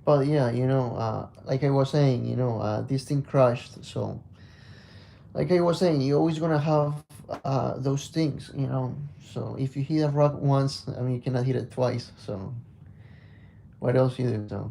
But yeah, like I was saying, this thing crashed. So, like I was saying, you're always gonna have those things. So if you hit a rock once, I mean, you cannot hit it twice. So what else you do? So.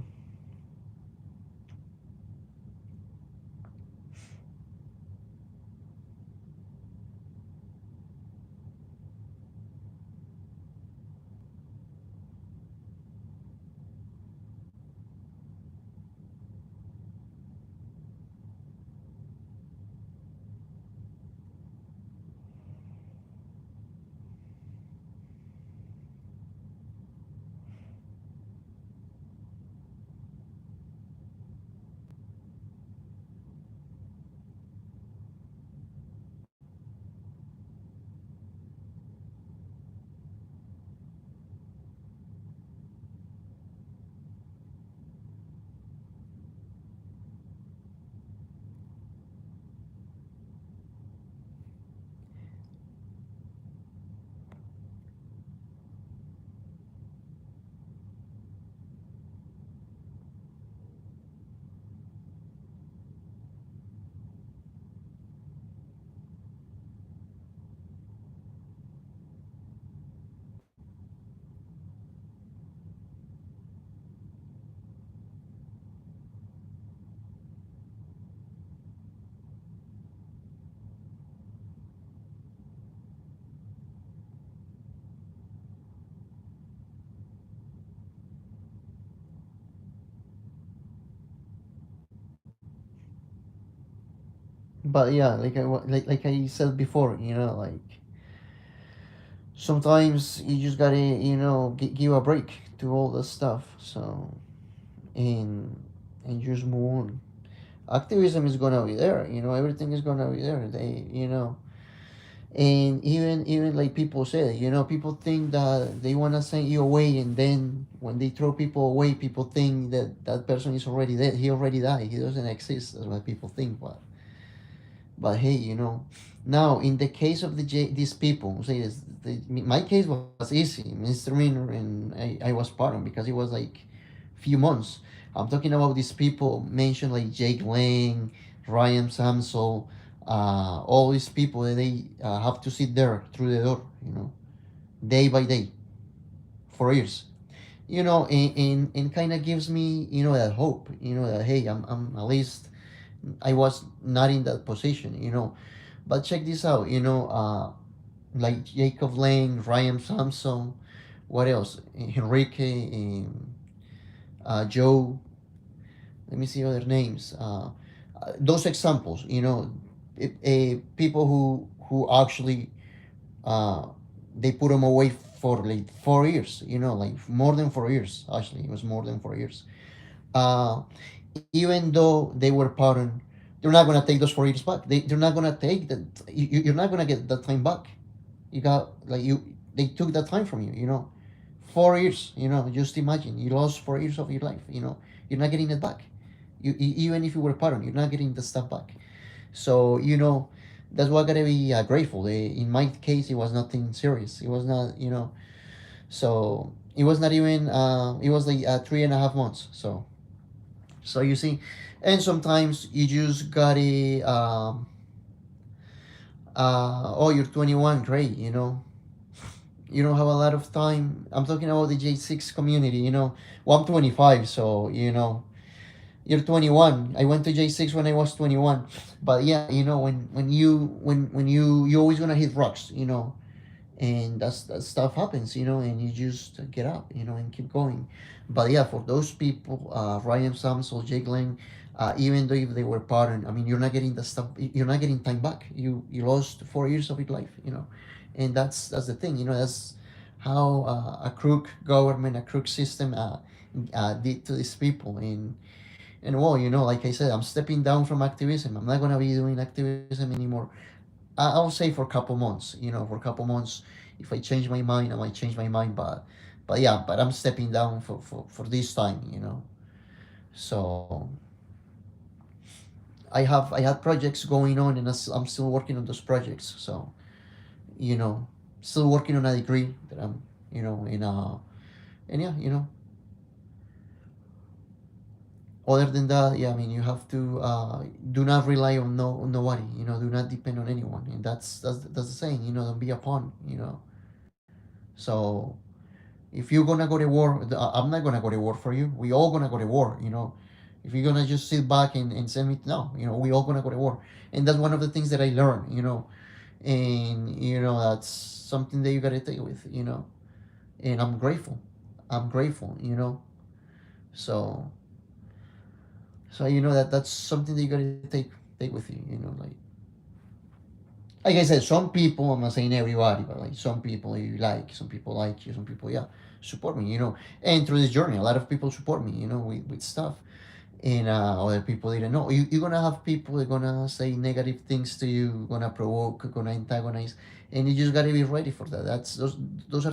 But yeah, like I said before, like sometimes you just gotta give a break to all the stuff. So and just move on. Activism is gonna be there. Everything is gonna be there. And even like people say, people think that they wanna send you away, and then when they throw people away, people think that that person is already dead. He already died. He doesn't exist. That's what people think. But hey, now in the case of these people, say this, my case was easy, misdemeanor, and I was pardoned because it was like few months. I'm talking about these people mentioned like Jake Lang, Ryan Samsel, all these people that they have to sit there through the door, day by day for years. And kind of gives me, that hope, that hey, I'm at least I was not in that position. But check this out, like Jacob Lang, Ryan Samson, what else? Enrique, Joe. Let me see other names. Those examples, people who actually uh, they put them away for like 4 years. Like more than 4 years. Actually, it was more than 4 years. Uh, Even though they were pardoned, they're not gonna take those 4 years back. They're not gonna take that. You're not gonna get that time back. You got like you. They took that time from you. 4 years. Just imagine you lost 4 years of your life. You're not getting it back. Even if you were pardoned, you're not getting the stuff back. So that's why I gotta be grateful. In my case, it was nothing serious. It was not. So it was not even. It was like 3.5 months. So you see, and sometimes you just gotta oh, you're 21, great, you don't have a lot of time. I'm talking about the J6 community, well, I'm 25, so you're 21. I went to J6 when I was 21. But yeah, when you always gonna hit rocks, and that stuff happens, and you just get up, and keep going. But yeah, for those people, Ryan Samsel, Jake Lang, even though if they were pardoned, I mean, you're not getting the stuff, you're not getting time back. You lost 4 years of your life, and that's the thing, that's how a crook government, a crook system did to these people. And well, like I said, I'm stepping down from activism. I'm not gonna be doing activism anymore. I'll say for a couple months. For a couple months, if I change my mind, I might change my mind. But yeah, but I'm stepping down for this time. So I had projects going on, and I'm still working on those projects. So you know, still working on a degree that I'm in and yeah, Other than that, yeah, I mean, you have to do not rely on nobody. Do not depend on anyone, and that's the saying. Don't be a pawn. So if you're gonna go to war, I'm not gonna go to war for you. We all gonna go to war. If you're gonna just sit back and send me, no, we all gonna go to war, and that's one of the things that I learned. And that's something that you gotta take with. And I'm grateful. I'm grateful. So that's something that you gotta take with you. Like I said, some people, I'm not saying everybody, but like some people you like, some people like you, some people, yeah, support me, And through this journey, a lot of people support me, with stuff. And other people didn't know. You're gonna have people that gonna say negative things to you, gonna provoke, gonna antagonize, and you just gotta be ready for that. Those are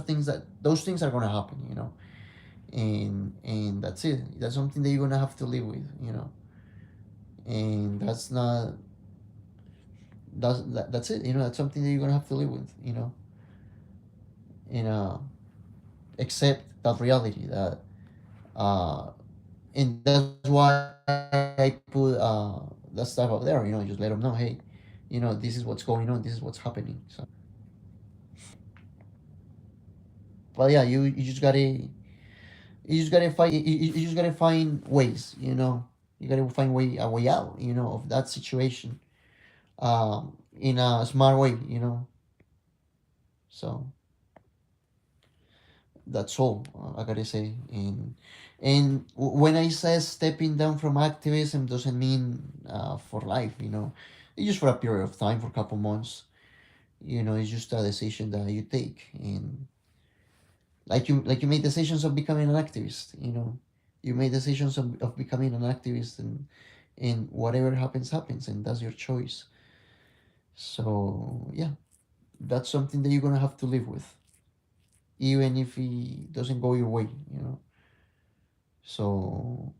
those things are gonna happen. And that's it. That's something that you're gonna have to live with. And that's it. That's something that you're gonna have to live with. And accept that reality that uh and that's why I put that stuff up there. Just let them know, hey, this is what's going on, this is what's happening. So, but yeah, you just gotta find you just gotta find ways. You gotta find a way out. Of that situation. In a smart way. So that's all I gotta say. And when I say stepping down from activism doesn't mean for life. It's just for a period of time, for a couple months. It's just a decision that you take, and like you make decisions of becoming an activist. You make decisions of becoming an activist, and whatever happens, and that's your choice. So yeah, that's something that you're gonna have to live with, even if it doesn't go your way. So,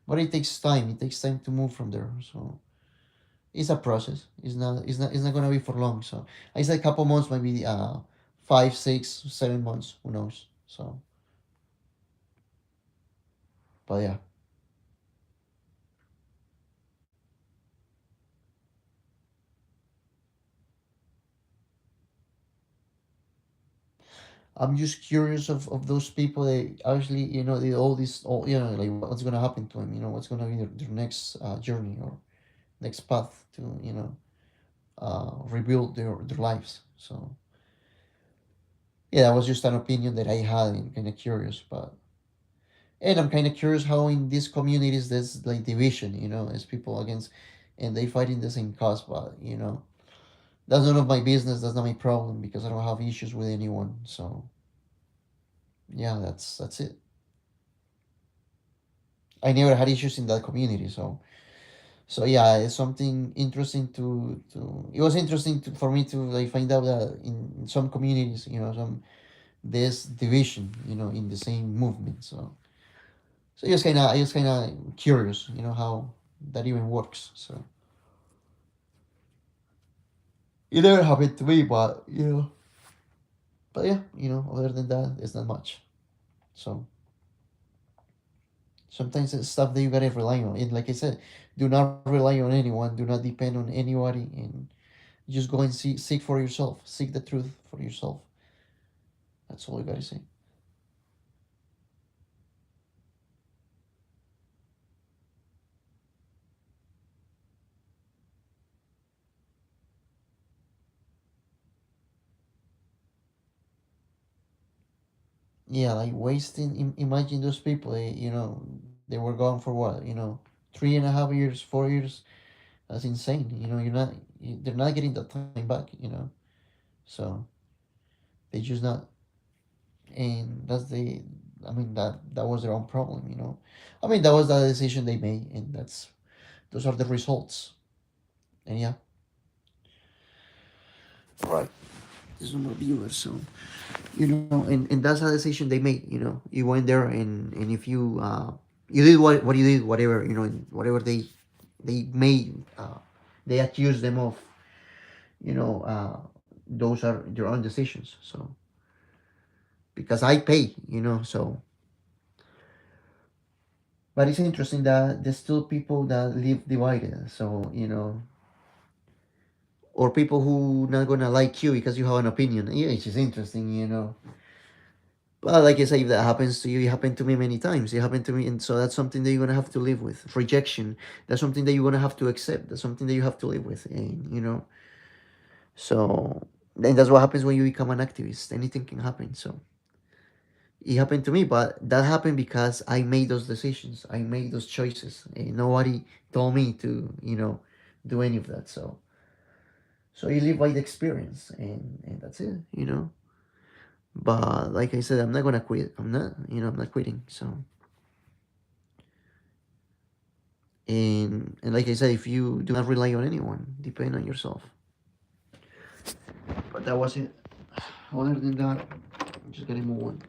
but it takes time. It takes time to move from there. So it's a process. It's not gonna be for long. So I said a couple months, maybe 5, 6, 7 months. Who knows? So, but yeah, I'm just curious of those people that actually they all like what's gonna happen to them. What's gonna be their next journey or next path to rebuild their lives. So yeah, that was just an opinion that I had and kind of curious, but and I'm kind of curious how in these communities there's like division, as people against, and they fight in the same cause, but that's none of my business. That's not my problem because I don't have issues with anyone. So yeah, that's it. I never had issues in that community, so yeah, it's something interesting to. It was interesting for me to like find out that in some communities, there's division, in the same movement. So I just kind of curious, how that even works. So it never happened to me, but yeah, other than that, it's not much. So sometimes it's stuff that you gotta rely on. And like I said, do not rely on anyone. Do not depend on anybody, and just go and seek for yourself. Seek the truth for yourself. That's all you gotta say. Yeah, like wasting. Imagine those people. They were gone for what? 3.5 years, 4 years. That's insane. They're not getting that time back. So they just not, and that's the. I mean that was their own problem. I mean that was the decision they made, and those are the results. And yeah, right. There's no more viewers, so and that's a decision they made. You went there, and if you did what you did, whatever and whatever they made, they accused them of. You know, those are their own decisions. So because I pay, so But it's interesting that there's still people that live divided. So, or people who not gonna like you because you have an opinion. Yeah, it's just interesting. Well, like I say, if that happens to you, it happened to me many times. It happened to me, and so that's something that you're gonna have to live with. Rejection. That's something that you're gonna have to accept. That's something that you have to live with. And. So, and that's what happens when you become an activist. Anything can happen. So it happened to me, but that happened because I made those decisions. I made those choices. And nobody told me to, do any of that. So you live by the experience, and that's it. But like I said, I'm not gonna quit. I'm not quitting. So, and like I said, if you do not rely on anyone, depend on yourself. But that was it. Other than that, I'm just gonna move on.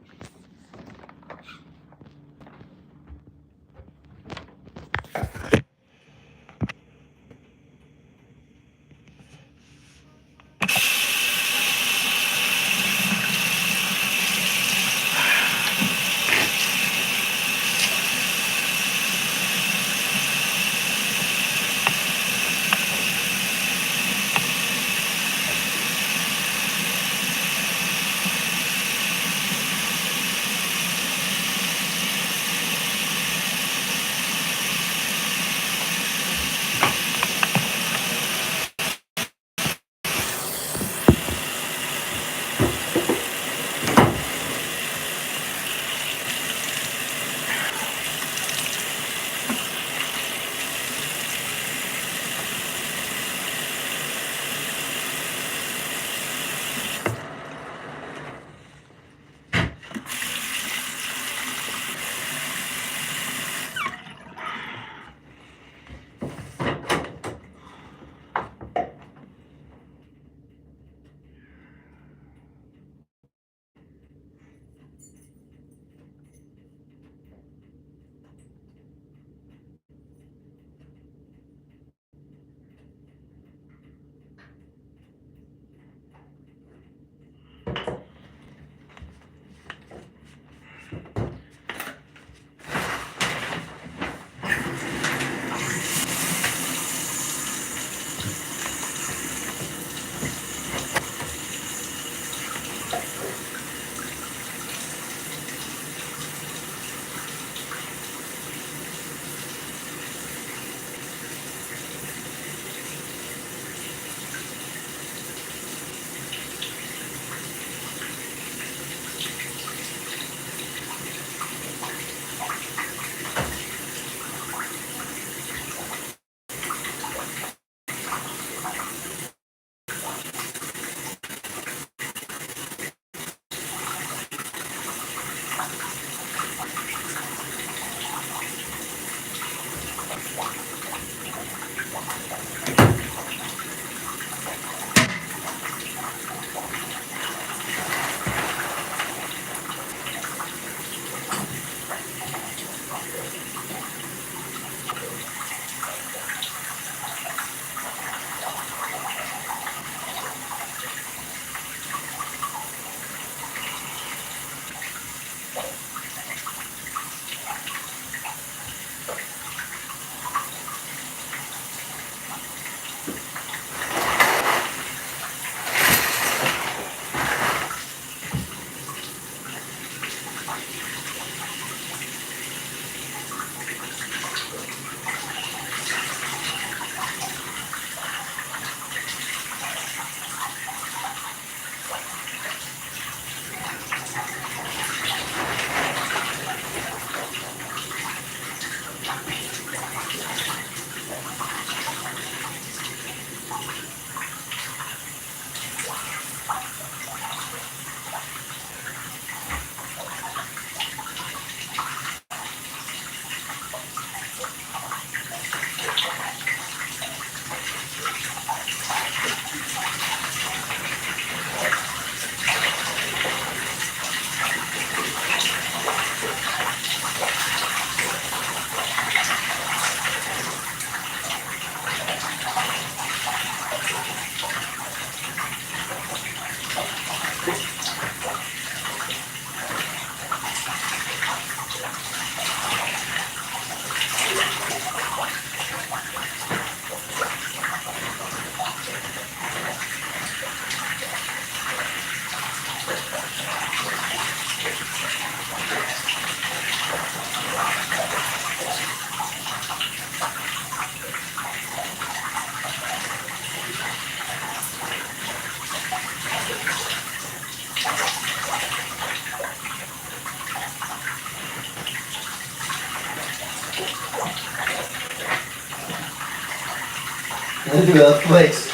do earthquakes.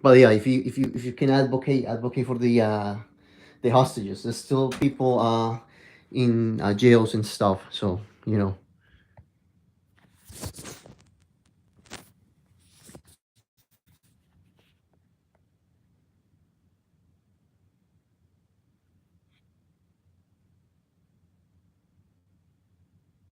But yeah, if you can advocate for the hostages. There's still people in jails and stuff. So